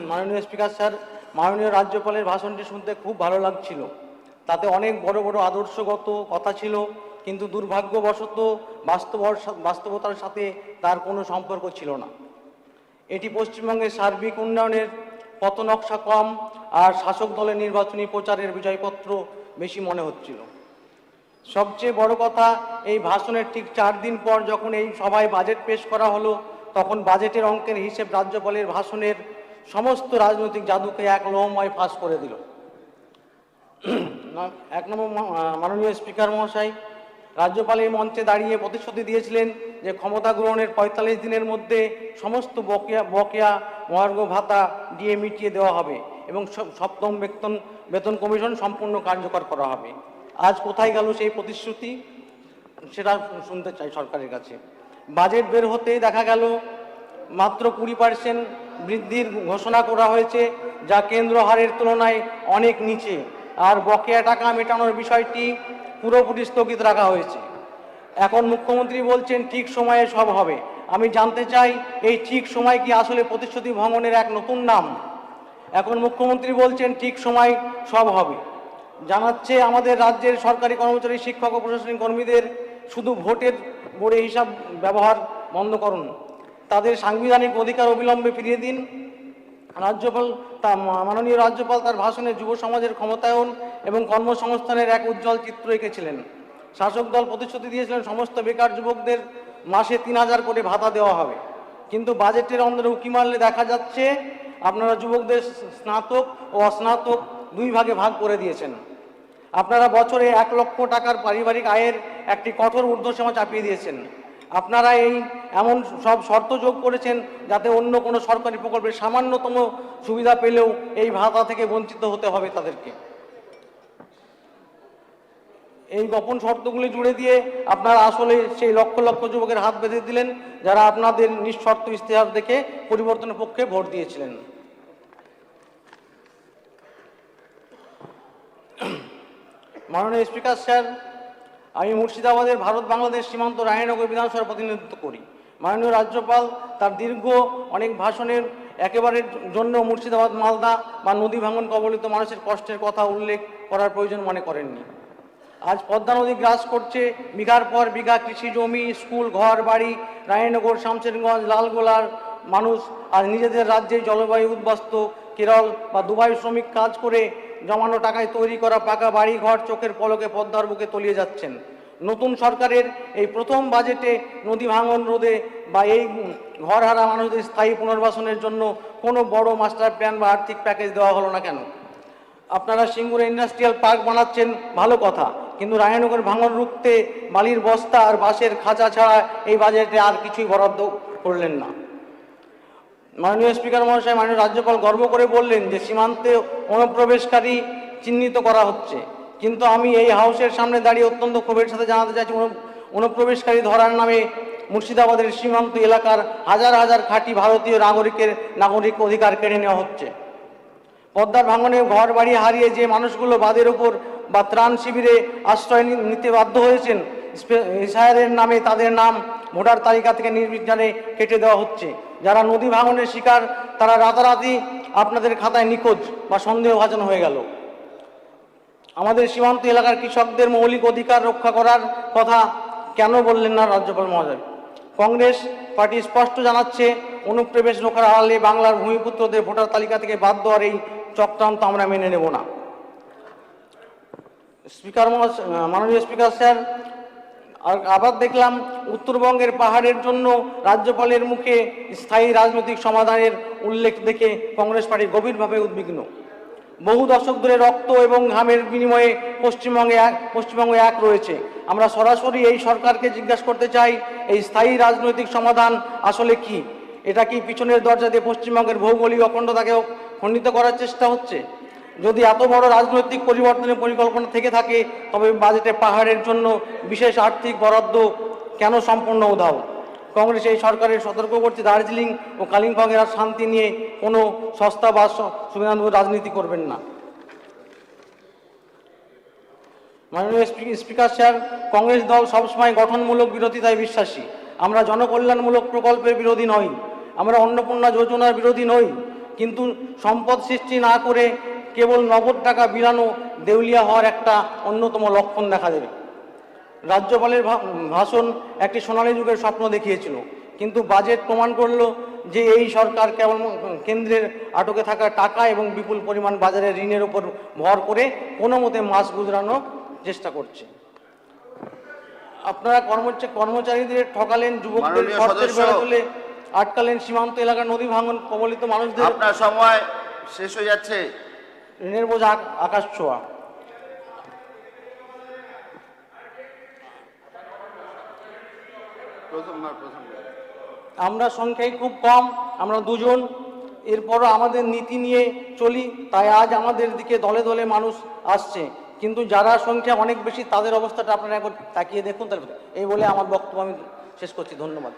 মাননীয় speaker sir, মাননীয় রাজ্যপালের ভাষণটি শুনতে খুব ভালো লাগছিল। তাতে অনেক বড় বড় আদর্শগত কথা ছিল, কিন্তু দুর্ভাগ্যবশত বাস্তবতার সাথে তার কোনো সম্পর্ক ছিল না। এটি পশ্চিমবঙ্গের সার্বিক উন্নয়নের পথনকশা কম আর শাসক দলের নির্বাচনী প্রচারের বিজয়পত্র বেশি মনে হচ্ছিল। সবচেয়ে বড় কথা, এই ভাষণের ঠিক 4 দিন পর যখন এই সভায় বাজেট পেশ করা হলো, তখন বাজেটের অঙ্কের হিসেব রাজ্যপালের ভাষণের সমস্ত রাজনৈতিক জাদুকে এক লহমায় ফাঁস করে দিল। 1 নম্বর, মাননীয় স্পিকার মহাশয়, রাজ্যপাল এই মঞ্চে দাঁড়িয়ে প্রতিশ্রুতি দিয়েছিলেন যে ক্ষমতা গ্রহণের 45 দিনের মধ্যে সমস্ত বকেয়া মহার্ঘ ভাতা দিয়ে মিটিয়ে দেওয়া হবে এবং সপ্তম বেতন কমিশন সম্পূর্ণ কার্যকর করা হবে। আজ কোথায় গেল সেই প্রতিশ্রুতি, সেটা শুনতে চাই সরকারের কাছে। বাজেট বের হতেই দেখা গেল মাত্র 20% বৃদ্ধির ঘোষণা করা হয়েছে, যা কেন্দ্র হারের তুলনায় অনেক নিচে, আর বকেয়া টাকা মেটানোর বিষয়টি পুরোপুরি স্থগিত রাখা হয়েছে। এখন মুখ্যমন্ত্রী বলছেন ঠিক সময়ে সব হবে। আমি জানতে চাই, এই ঠিক সময় কি আসলে প্রতিশ্রুতি ভঙ্গনের এক নতুন নাম? এখন মুখ্যমন্ত্রী বলছেন ঠিক সময় সব হবে, জানাচ্ছে আমাদের রাজ্যের সরকারি কর্মচারী, শিক্ষক ও প্রশাসনিক কর্মীদের শুধু ভোটের বোর্ডে হিসাব ব্যবহার বন্ধ করুন, তাদের সাংবিধানিক অধিকার অবিলম্বে ফিরিয়ে দিন। মাননীয় রাজ্যপাল তার ভাষণে যুব সমাজের ক্ষমতায়ন এবং কর্মসংস্থানের এক উজ্জ্বল চিত্র এঁকেছিলেন। শাসক দল প্রতিশ্রুতি দিয়েছিলেন সমস্ত বেকার যুবকদের মাসে 3000 করে ভাতা দেওয়া হবে, কিন্তু বাজেটের অন্দরে উঁকি মারলে দেখা যাচ্ছে আপনারা যুবকদের স্নাতক ও অস্নাতক 2 ভাগে ভাগ করে দিয়েছেন। আপনারা বছরে 1 লক্ষ টাকার পারিবারিক আয়ের একটি কঠোর ঊর্ধ্বসীমা চাপিয়ে দিয়েছেন। আপনারা এমন সব শর্ত যোগ করেছেন যাতে অন্য কোনো সরকারি প্রকল্পের সামান্যতম সুবিধা পেলেও এই ভাতা থেকে বঞ্চিত হতে হবে তাদেরকে। এই গোপন শর্তগুলি জুড়ে দিয়ে আপনারা আসলে সেই লক্ষ লক্ষ যুবকের হাত বেঁধে দিলেন, যারা আপনাদের নিঃশর্ত ইশতেহার দেখে পরিবর্তনের পক্ষে ভোট দিয়েছিলেন। মাননীয় স্পিকার স্যার, আমি মুর্শিদাবাদের ভারত বাংলাদেশ সীমান্ত রায়নগর বিধানসভার প্রতিনিধিত্ব করি। মাননীয় রাজ্যপাল তার দীর্ঘ অনেক ভাষণের একেবারের জন্য মুর্শিদাবাদ, মালদা বা নদী ভাঙন কবলিত মানুষের কষ্টের কথা উল্লেখ করার প্রয়োজন মনে করেননি। আজ পদ্মা নদী গ্রাস করছে বিঘার পর বিঘা কৃষি জমি, স্কুল, ঘর বাড়ি। রায়নগর, শামশেরগঞ্জ, লালগোলার মানুষ আজ নিজেদের রাজ্যে জলবায়ু উদ্বাস্তু কেরল বা দুবাই শ্রমিক কাজ করে জমানো টাকায় তৈরি করা পাকা বাড়ি ঘর চোখের পলকে পদ্মার বুকে তলিয়ে যাচ্ছেন। নতুন সরকারের এই প্রথম বাজেটে নদী ভাঙন রোধে বা এই ঘরহারা মানুষদের স্থায়ী পুনর্বাসনের জন্য কোনো বড় মাস্টার প্ল্যান বা আর্থিক প্যাকেজ দেওয়া হলো না কেন? আপনারা সিঙ্গুরে ইন্ডাস্ট্রিয়াল পার্ক বানাচ্ছেন, ভালো কথা, কিন্তু রায়নগর ভাঙন রুখতে বালির বস্তা আর বাঁশের খাঁচা ছাড়া এই বাজেটে আর কিছুই বরাদ্দ করলেন না। মাননীয় স্পিকার মহাশয়, মাননীয় রাজ্যপাল গর্ব করে বললেন যে সীমান্তে অনুপ্রবেশকারী চিহ্নিত করা হচ্ছে, কিন্তু আমি এই হাউসের সামনে দাঁড়িয়ে অত্যন্ত ক্ষোভের সাথে জানাতে চাইছি, অনুপ্রবেশকারী ধরার নামে মুর্শিদাবাদের সীমান্ত এলাকার হাজার হাজার খাঁটি ভারতীয় নাগরিক অধিকার কেড়ে নেওয়া হচ্ছে। পদ্মার ভাঙনে ঘর বাড়ি হারিয়ে যে মানুষগুলো বাঁধের ওপর বা ত্রাণ শিবিরে আশ্রয় নিতে বাধ্য হয়েছেন, এসআইআরের নামে তাদের নাম ভোটার তালিকা থেকে নির্বিচারে কেটে দেওয়া হচ্ছে। যারা নদী ভাঙনের শিকার, তারা রাতারাতি আপনাদের খাতায় নিখোঁজ বা সন্দেহভাজন হয়ে গেল। আমাদের সীমান্ত এলাকার কৃষকদের মৌলিক অধিকার রক্ষা করার কথা কেন বললেন না রাজ্যপাল মহোদয়? কংগ্রেস পার্টি স্পষ্ট জানাচ্ছে, অনুপ্রবেশ রোখার আড়ালে বাংলার ভূমিপুত্রদের ভোটার তালিকা থেকে বাদ দেওয়ার এই চক্রান্ত আমরা মেনে নেব না। মাননীয় স্পিকার স্যার, আবার দেখলাম উত্তরবঙ্গের পাহাড়ের জন্য রাজ্যপালের মুখে স্থায়ী রাজনৈতিক সমাধানের উল্লেখ দেখে কংগ্রেস পার্টি গভীরভাবে উদ্বিগ্ন। বহু দশক ধরে রক্ত এবং ঘামের বিনিময়ে পশ্চিমবঙ্গ এক রয়েছে। আমরা সরাসরি এই সরকারকে জিজ্ঞাসা করতে চাই, এই স্থায়ী রাজনৈতিক সমাধান আসলে কি? এটা কি পিছনের দরজা দিয়ে পশ্চিমবঙ্গের ভৌগোলিক অখণ্ডতাকেও খণ্ডিত করার চেষ্টা হচ্ছে? যদি এত বড় রাজনৈতিক পরিবর্তনের পরিকল্পনা থেকে থাকে, তবে বাজেটে পাহাড়ের জন্য বিশেষ আর্থিক বরাদ্দ কেন সম্পূর্ণ উধাও? কংগ্রেস এই সরকারের সতর্ক করছে, দার্জিলিং ও কালিম্পংয়ের আর শান্তি নিয়ে কোনো সস্তা বা সুবিধাজনক রাজনীতি করবেন না। মাননীয় স্পিকার স্যার, কংগ্রেস দল সবসময় গঠনমূলক বিরোধিতায় বিশ্বাসী। আমরা জনকল্যাণমূলক প্রকল্পের বিরোধী নই, আমরা অন্নপূর্ণা যোজনার বিরোধী নই, কিন্তু সম্পদ সৃষ্টি না করে কেবল নগদ টাকা বিলানো দেউলিয়া হওয়ার একটা অন্যতম লক্ষণ দেখা দেবে। রাজ্যপালের ভাষণ একটি সোনালী যুগের স্বপ্ন দেখিয়েছিল, কিন্তু বাজেট প্রমাণ করলো যে এই সরকার কেবল কেন্দ্রের আটকে থাকা টাকা এবং বিপুল পরিমাণ বাজারে ঋণের উপর ভর করে কোনো মতে মাস গুজরানোর চেষ্টা করছে। আপনারা কর্মচারীদের ঠকালেন, যুবকদের শর্তের বেড়া তুলে আটকালেন, সীমান্ত এলাকার নদী ভাঙন কবলিত মানুষদের। আপনার সময় শেষ হয়ে যাচ্ছে। ঋণের বোঝা আকাশ ছোঁয়া। আমরা সংখ্যায় খুব কম, আমরা দুজন, এরপরও আমাদের নীতি নিয়ে চলি, তাই আজ আমাদের দিকে দলে দলে মানুষ আসছে, কিন্তু যারা সংখ্যা অনেক বেশি তাদের অবস্থাটা আপনারা একবার তাকিয়ে দেখুন। তাহলে এই বলে আমার বক্তব্য আমি শেষ করছি। ধন্যবাদ।